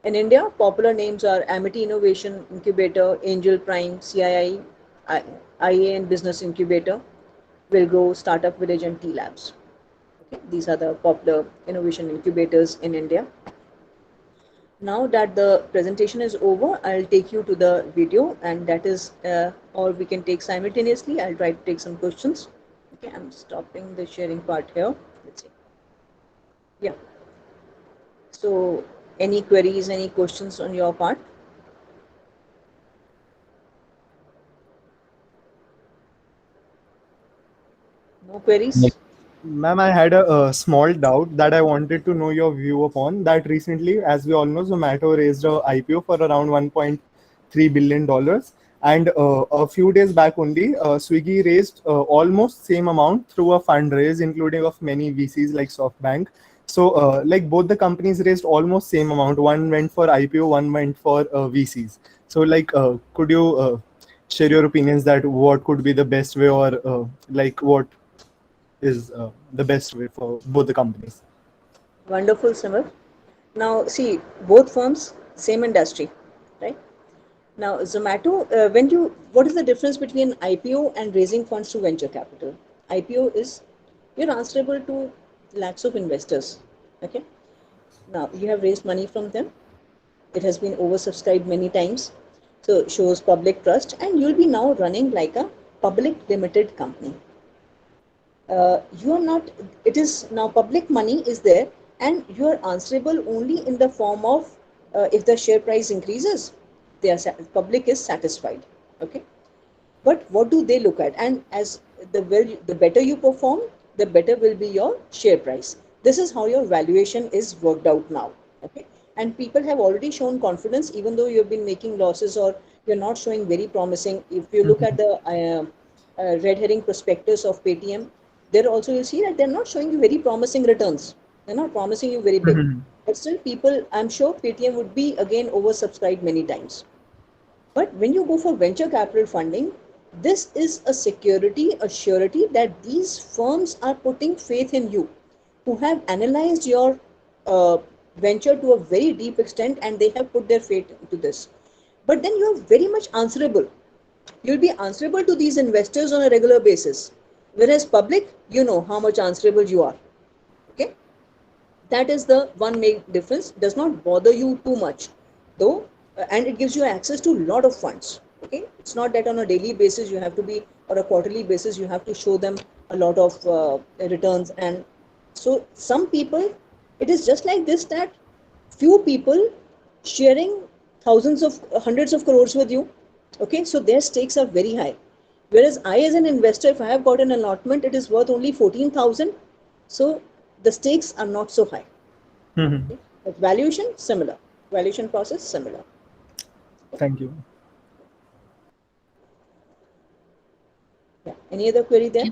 In India, popular names are Amity Innovation Incubator, Angel Prime, CII, IA and Business Incubator, Wilgrow, Startup Village, and T Labs. Okay. These are the popular innovation incubators in India. Now that the presentation is over, I'll take you to the video, and that is, or we can take simultaneously. I'll try to take some questions. Okay, I'm stopping the sharing part here. Let's see. Yeah. So, any queries, any questions on your part? No queries? Ma'am, I had a small doubt that I wanted to know your view upon that recently, as we all know, Zomato raised a IPO for around $1.3 billion. And a few days back only, Swiggy raised almost same amount through a fundraise, including of many VCs like SoftBank. So, like both the companies raised almost same amount. One went for IPO, one went for VCs. So, like, could you share your opinions that what could be the best way, or like what is the best way for both the companies? Wonderful, Simar. Now, see, both firms, same industry, right? Now, Zomato, what is the difference between IPO and raising funds to venture capital? IPO is you're answerable to lakhs of investors. Okay. Now, you have raised money from them. It has been oversubscribed many times. So, it shows public trust, and you'll be now running like a public limited company. You are not, it is now public money is there, and you are answerable only in the form of if the share price increases, public is satisfied. Okay. But what do they look at? And as the better you perform, the better will be your share price. This is how your valuation is worked out now. Okay. And people have already shown confidence, even though you've been making losses or you're not showing very promising. If you look at the red herring prospectus of Paytm, there also you'll see that they're not showing you very promising returns. They're not promising you very big. But still, people, I'm sure Paytm would be again oversubscribed many times. But when you go for venture capital funding, this is a security, a surety that these firms are putting faith in you, who have analyzed your venture to a very deep extent, and they have put their faith into this. But then you are very much answerable. You'll be answerable to these investors on a regular basis. Whereas public, you know how much answerable you are. Okay? That is the one main difference. Does not bother you too much, though, and it gives you access to a lot of funds. Okay, it's not that on a daily basis you have to be, or a quarterly basis you have to show them a lot of returns. And so some people, it is just like this, that few people sharing thousands of hundreds of crores with you. Okay, so their stakes are very high. Whereas I, as an investor, if I have got an allotment, it is worth only 14,000. So the stakes are not so high. Okay? But valuation, similar. Valuation process, similar. Thank you. Yeah. Any other query there?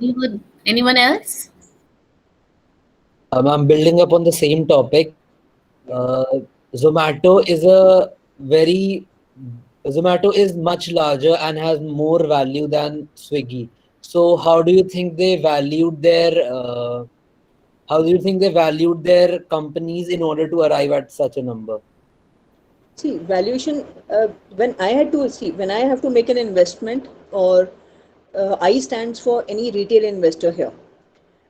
Anyone else? I'm building up on the same topic. Zomato is much larger and has more value than Swiggy. So how do you think they valued their companies in order to arrive at such a number? See, valuation, when I have to make an investment, or I stands for any retail investor here.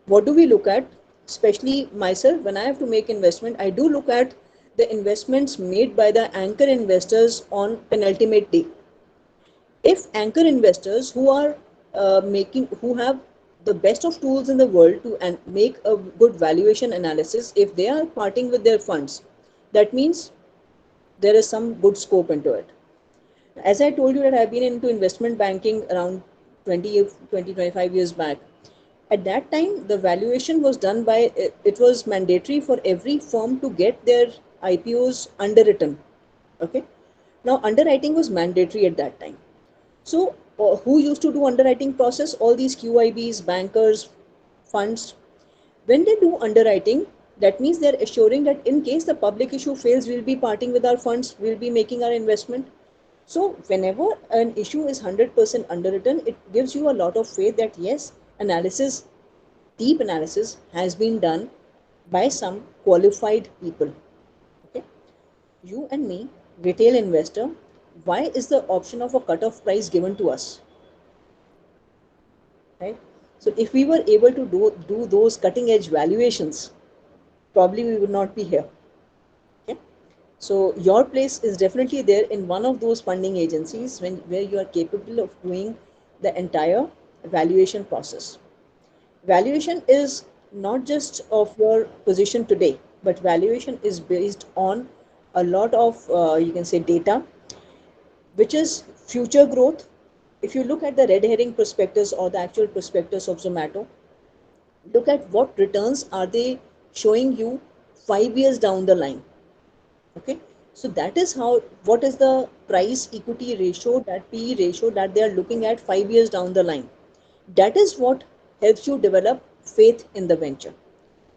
What do we look at? Especially myself, when I have to make investment, I do look at the investments made by the anchor investors on penultimate day. If anchor investors who are who have the best of tools in the world to make a good valuation analysis, if they are parting with their funds, that means there is some good scope into it. As I told you that I've been into investment banking around 25 years back. At that time, the valuation was done by, it was mandatory for every firm to get their IPOs underwritten. Okay. Now, underwriting was mandatory at that time. So, who used to do underwriting process? All these QIBs, bankers, funds. When they do underwriting, that means they're assuring that in case the public issue fails, we'll be parting with our funds, we'll be making our investment. So whenever an issue is 100% underwritten, it gives you a lot of faith that yes, analysis, deep analysis has been done by some qualified people. Okay, you and me, retail investor, why is the option of a cutoff price given to us? Right? So if we were able to do those cutting edge valuations, probably we would not be here. Okay? So your place is definitely there in one of those funding agencies where you are capable of doing the entire valuation process. Valuation is not just of your position today, but valuation is based on a lot of you can say data, which is future growth. If you look at the red herring prospectus or the actual prospectus of Zomato, look at what returns are they showing you 5 years down the line. Okay, so that is how, what is the price equity ratio, that PE ratio that they are looking at 5 years down the line. That is what helps you develop faith in the venture.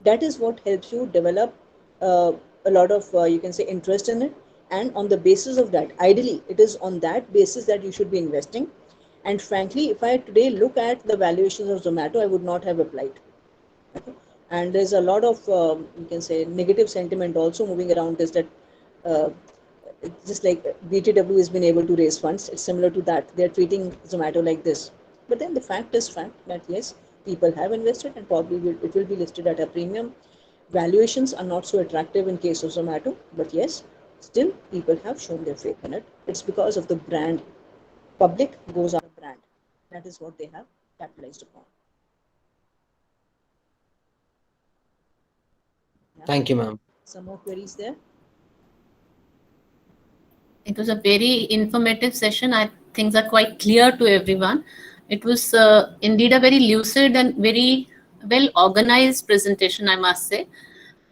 That is what helps you develop a lot of you can say interest in it, and on the basis of that, ideally it is on that basis that you should be investing. And frankly, if I today look at the valuations of Zomato, I would not have applied. Okay? And there's a lot of you can say negative sentiment also moving around, is that uh, just like BTW has been able to raise funds, it's similar to that. They're treating Zomato like this. But then the fact is fact that yes, people have invested and probably it will be listed at a premium. Valuations are not so attractive in case of Zomato, but yes, still people have shown their faith in it. It's because of the brand. Public goes on a brand. That is what they have capitalized upon. Yeah. Thank you, ma'am. Some more queries there? It was a very informative session. Things are quite clear to everyone. It was indeed a very lucid and very well organized presentation, I must say.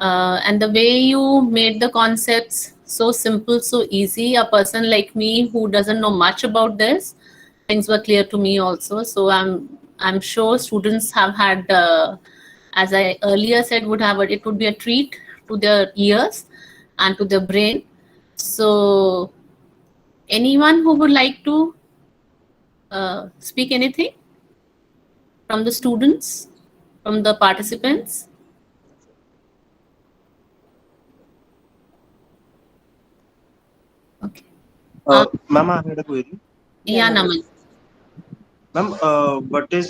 And the way you made the concepts so simple, so easy, a person like me who doesn't know much about this, things were clear to me also. So I'm sure students have had, as I earlier said, it would be a treat to their ears and to their brain. So anyone who would like to speak anything from the students, from the participants? Okay. Ma'am, I had a query. Yeah, Naman. Ma'am, what do you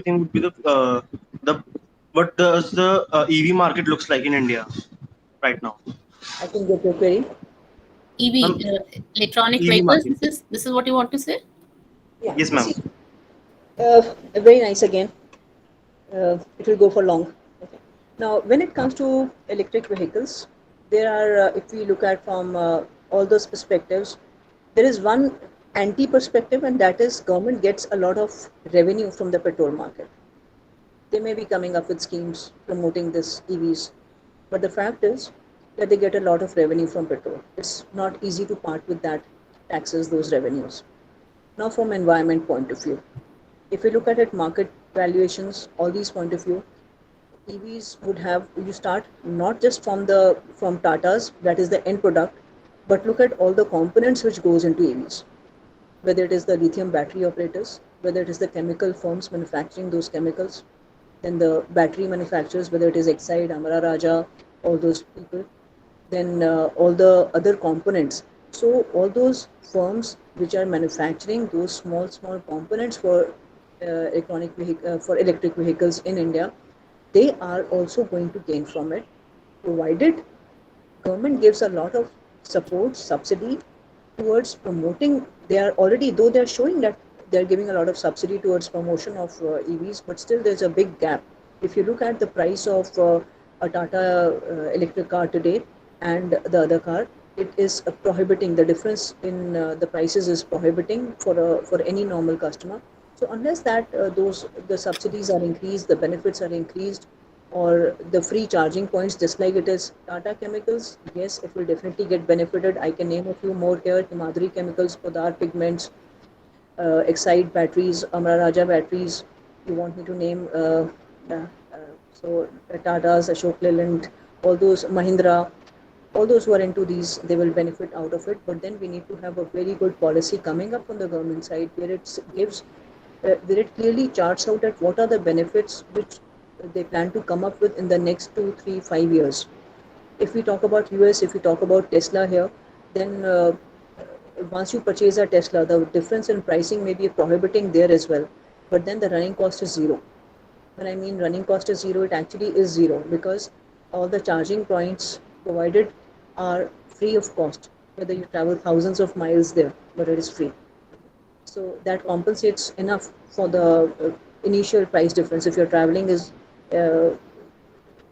think would be the what does the EV market looks like in India right now? I can get your query. EV, electronic EV vehicles. market. This is what you want to say? Yeah. Yes, ma'am. See, very nice again. It will go for long. Okay. Now, when it comes to electric vehicles, there are, if we look at from all those perspectives, there is one anti-perspective, and that is government gets a lot of revenue from the petrol market. They may be coming up with schemes promoting this EVs, but the fact is that they get a lot of revenue from petrol. It's not easy to part with that taxes, those revenues. Now, from environment point of view, if you look at it, market valuations, all these point of view, EVs would have, you start not just from Tata's, that is the end product, but look at all the components which goes into EVs, whether it is the lithium battery operators, whether it is the chemical firms manufacturing those chemicals, then the battery manufacturers, whether it is Exide, Amara Raja, all those people, then all the other components. So all those firms which are manufacturing those small components for for electric vehicles in India, they are also going to gain from it, provided government gives a lot of support, subsidy towards promoting. They are already, though they are showing that they are giving a lot of subsidy towards promotion of EVs, but still there's a big gap. If you look at the price of a Tata electric car today and the other car, it is prohibiting. The difference in the prices is prohibiting for any normal customer. So unless that the subsidies are increased, the benefits are increased, or the free charging points, just like it is Tata Chemicals, yes, it will definitely get benefited. I can name a few more here: Himadri Chemicals, Podar Pigments, Exide batteries, Amara Raja batteries. You want me to name? So Tata's, Ashok Leyland, all those, Mahindra, all those who are into these, they will benefit out of it. But then we need to have a very good policy coming up on the government side where it gives, where it clearly charts out at what are the benefits which they plan to come up with in the next 2, 3, 5 years. If we talk about US, if we talk about Tesla here, then once you purchase a Tesla, the difference in pricing may be prohibiting there as well. But then the running cost is zero. When I mean running cost is zero, it actually is zero because all the charging points provided are free of cost, whether you travel thousands of miles there, but it is free. So that compensates enough for the initial price difference. If your traveling is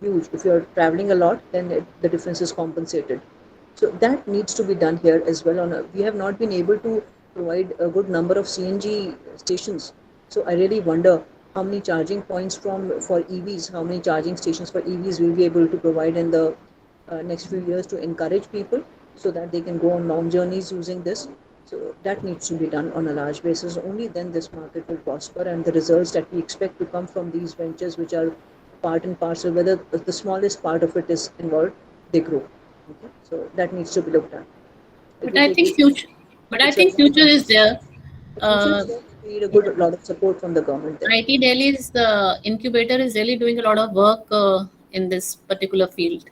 huge, if you're traveling a lot, then the difference is compensated. So that needs to be done here as well. We have not been able to provide a good number of CNG stations. So I really wonder how many charging points for EVs, how many charging stations for EVs we'll be able to provide in the next few years to encourage people so that they can go on long journeys using this. So that needs to be done on a large basis. Only then this market will prosper, and the results that we expect to come from these ventures, which are part and parcel, whether the smallest part of it is involved, they grow. Okay? So that needs to be looked at. But I think future is there. We need a good lot of support from the government there. IT Delhi's incubator is really doing a lot of work in this particular field.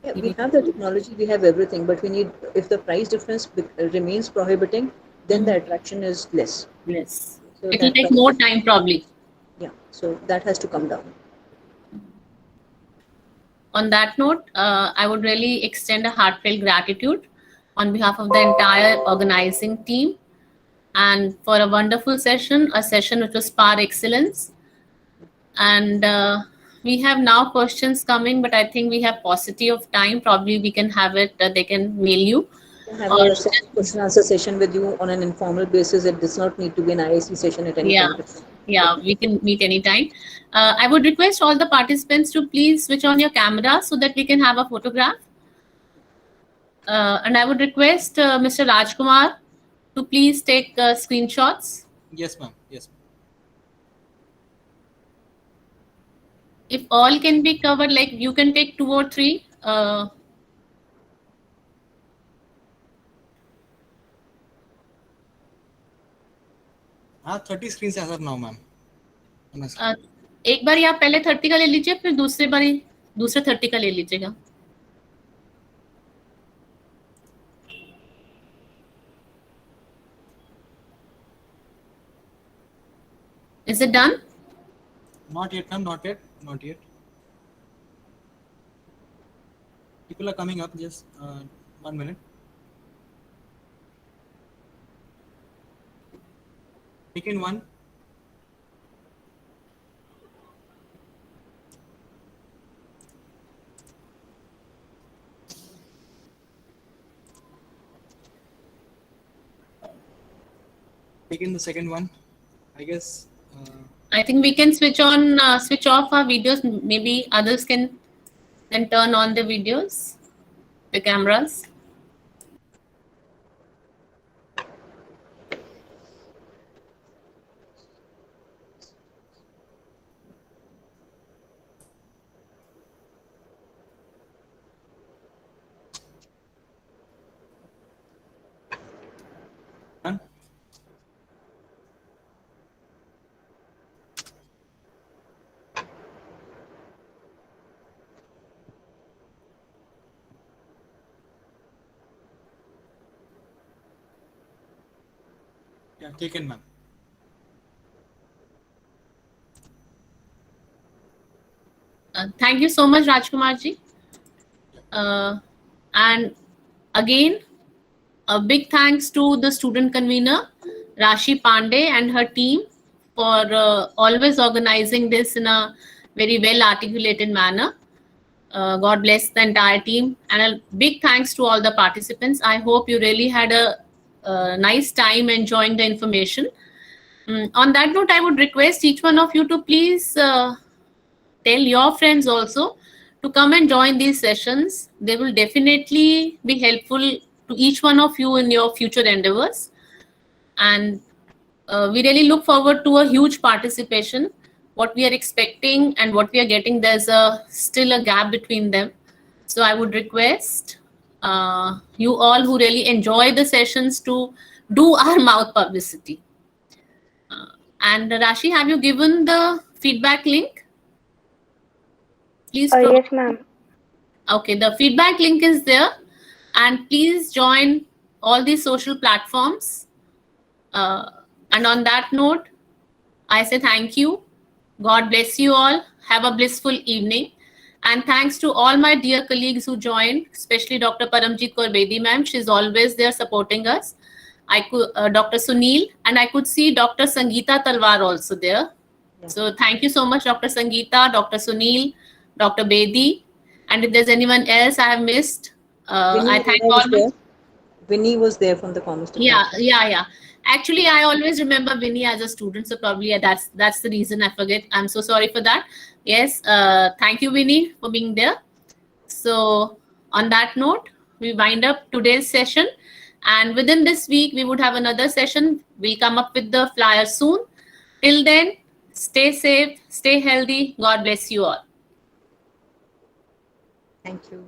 Yeah, we have the technology, we have everything, but we need, if the price difference remains prohibiting, then the attraction is less. Yes. So It will take more time probably. Yeah, so that has to come down. On that note, I would really extend a heartfelt gratitude on behalf of the entire organizing team and for a wonderful session, a session which was par excellence. And we have now questions coming, but I think we have paucity of time. Probably we can have it, they can mail you. We can have a question answer session with you on an informal basis. It does not need to be an IAC session at any time. Yeah, we can meet anytime. I would request all the participants to please switch on your camera so that we can have a photograph. And I would request Mr. Rajkumar to please take screenshots. Yes, ma'am. Yes. If all can be covered, like you can take 2 or 3. 30 screens as of now, ma'am. एक बार आप पहले 30 का ले लीजिए, फिर दूसरे 30 का ले लीजिएगा. Is it done? Not yet, ma'am. Not yet. People are coming up. Just 1 minute. Taken one. Taken the second one. I guess. I think we can switch off our videos. Maybe others can then turn on the videos, the cameras. Yeah, taken, ma'am. Thank you so much, Rajkumar ji. And again, a big thanks to the student convener, Rashi Pandey, and her team for always organizing this in a very well articulated manner. God bless the entire team, and a big thanks to all the participants. I hope you really had a nice time enjoying the information. On that note, I would request each one of you to please tell your friends also to come and join these sessions. They will definitely be helpful to each one of you in your future endeavors. And we really look forward to a huge participation. What we are expecting and what we are getting, there's still a gap between them. So I would request you all who really enjoy the sessions to do our mouth publicity. And Rashi, have you given the feedback link? Please. Yes, ma'am. Okay, the feedback link is there, and please join all these social platforms. And on that note, I say thank you. God bless you all. Have a blissful evening. And thanks to all my dear colleagues who joined, especially Dr. Paramjit Kaur Bedi ma'am. She's always there supporting us. I could, Dr. Sunil, and I could see Dr. Sangeeta Talwar also there. Yeah. So thank you so much, Dr. Sangeeta, Dr. Sunil, Dr. Bedi. And if there's anyone else I have missed, I thank all. Vinny was there from the Commerce Department. Yeah. Actually, I always remember Vinny as a student, so probably that's the reason I forget. I'm so sorry for that. Yes, thank you, Vinny, for being there. So on that note, we wind up today's session. And within this week, we would have another session. We'll come up with the flyer soon. Till then, stay safe, stay healthy. God bless you all. Thank you.